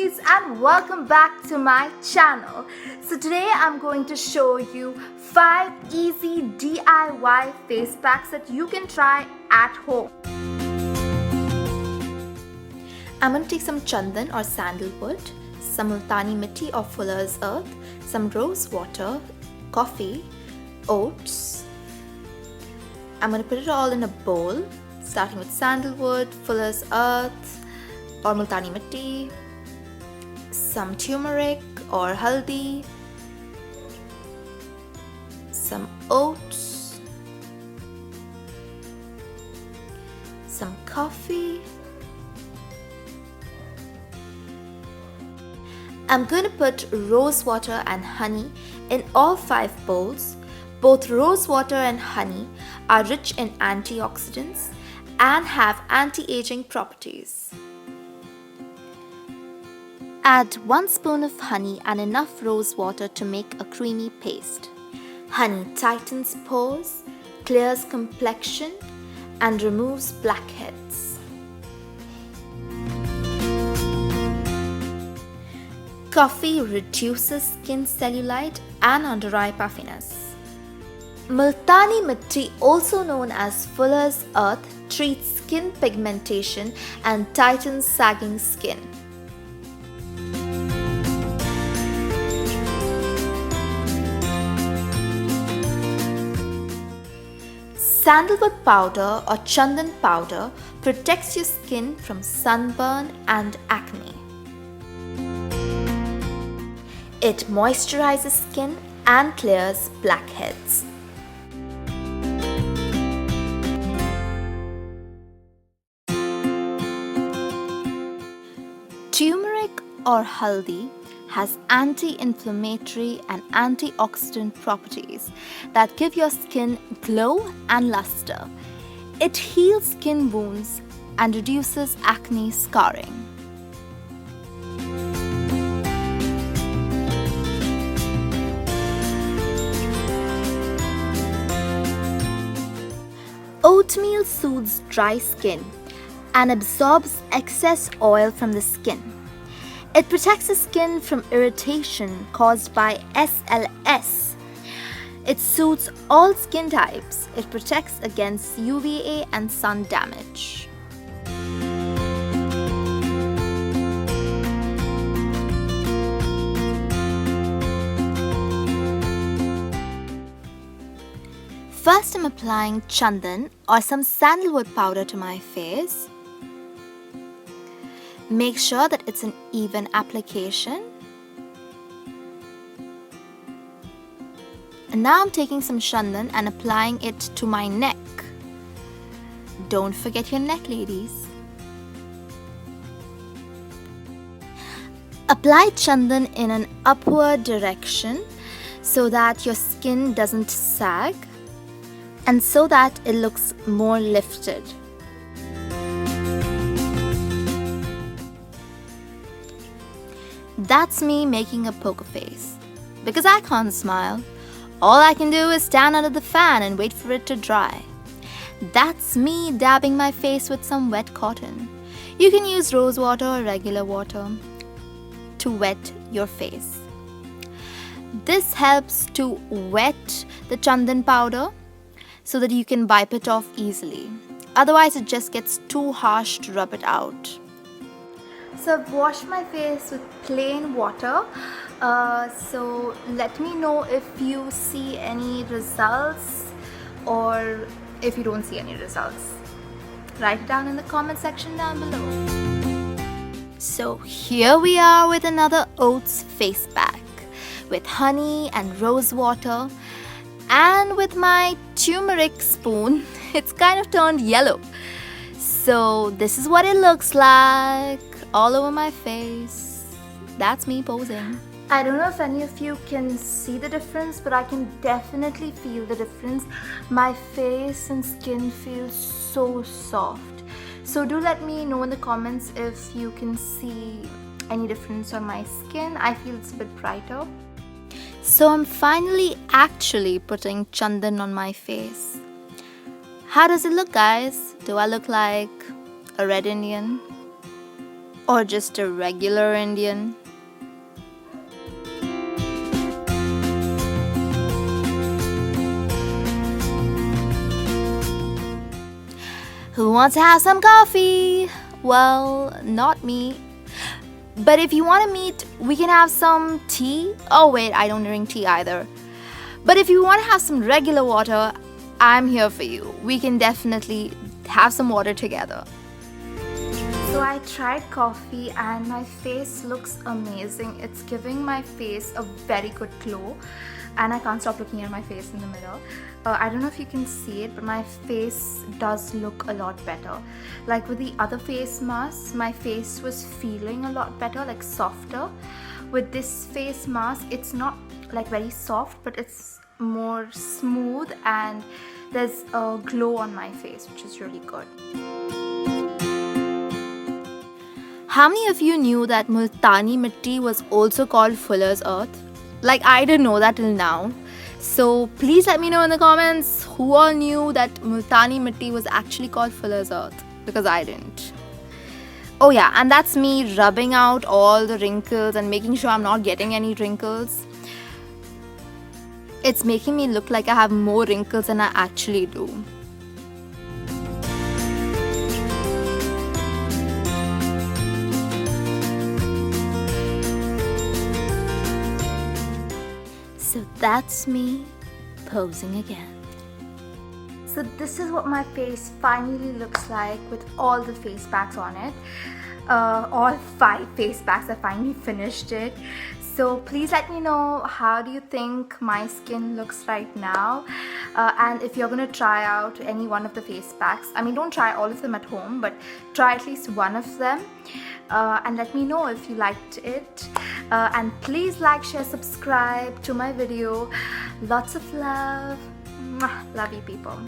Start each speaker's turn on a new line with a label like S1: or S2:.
S1: beauties, and welcome back to my channel. So today I'm going to show you 5 easy DIY face packs that you can try at home. I'm going to take some chandan or sandalwood, some multani mitti or fuller's earth, some rose water, coffee, oats. I'm going to put it all in a bowl, starting with sandalwood, fuller's earth or multani mitti, some turmeric or haldi, some oats, some coffee. I'm going to put rose water and honey in all 5 bowls. Both rose water and honey are rich in antioxidants and have anti-aging properties. Add 1 spoon of honey and enough rose water to make a creamy paste. Honey tightens pores, clears complexion, and removes blackheads. Coffee reduces skin cellulite and under-eye puffiness. Multani mitti, also known as fuller's earth, treats skin pigmentation and tightens sagging skin. Sandalwood powder or chandan powder protects your skin from sunburn and acne. It moisturizes skin and clears blackheads. Turmeric or haldi has anti-inflammatory and antioxidant properties that give your skin glow and luster. It heals skin wounds and reduces acne scarring. Oatmeal soothes dry skin and absorbs excess oil from the skin. It protects the skin from irritation caused by SLS. It suits all skin types. It protects against UVA and sun damage. First, I'm applying chandan or some sandalwood powder to my face. Make sure that it's an even application. And now I'm taking some chandan and applying it to my neck. Don't forget your neck, ladies. Apply chandan in an upward direction so that your skin doesn't sag and so that it looks more lifted. That's me making a poker face. Because I can't smile, all I can do is stand under the fan and wait for it to dry. That's me dabbing my face with some wet cotton. You can use rose water or regular water to wet your face. This helps to wet the chandan powder so that you can wipe it off easily. Otherwise, it just gets too harsh to rub it out. So I've washed my face with plain water. So let me know if you see any results or if you don't see any results. Write it down in the comment section down below. So here we are with another oats face pack with honey and rose water, and with my turmeric spoon it's kind of turned yellow. So this is what it looks like all over my face. That's me posing. I don't know if any of you can see the difference, but I can definitely feel the difference. My face and skin feels so soft. So do let me know in the comments if you can see any difference on my skin. I feel it's a bit brighter. So I'm finally actually putting chandan on my face. How does it look, guys? Do I look like a red Indian? Or just a regular Indian? Who wants to have some coffee? Well, not me. But if you want to meet, we can have some tea. Oh wait, I don't drink tea either. But if you want to have some regular water, I'm here for you. We can definitely have some water together. So I tried coffee and my face looks amazing. It's giving my face a very good glow and I can't stop looking at my face in the mirror. I don't know if you can see it, but my face does look a lot better. Like with the other face masks, my face was feeling a lot better, like softer. With this face mask, it's not like very soft, but it's more smooth and there's a glow on my face, which is really good. How many of you knew that Multani Mitti was also called Fuller's Earth? Like, I didn't know that till now. So please let me know in the comments who all knew that Multani Mitti was actually called Fuller's Earth, because I didn't. Oh yeah, and that's me rubbing out all the wrinkles and making sure I'm not getting any wrinkles. It's making me look like I have more wrinkles than I actually do. So that's me posing again. So this is what my face finally looks like with all the face packs on it. All 5 face packs, I finally finished it. So please let me know, how do you think my skin looks right now? And if you're gonna try out any one of the face packs, I mean, don't try all of them at home, but try at least one of them. And let me know if you liked it. And please like, share, subscribe to my video. Lots of love. Mwah. Love you people.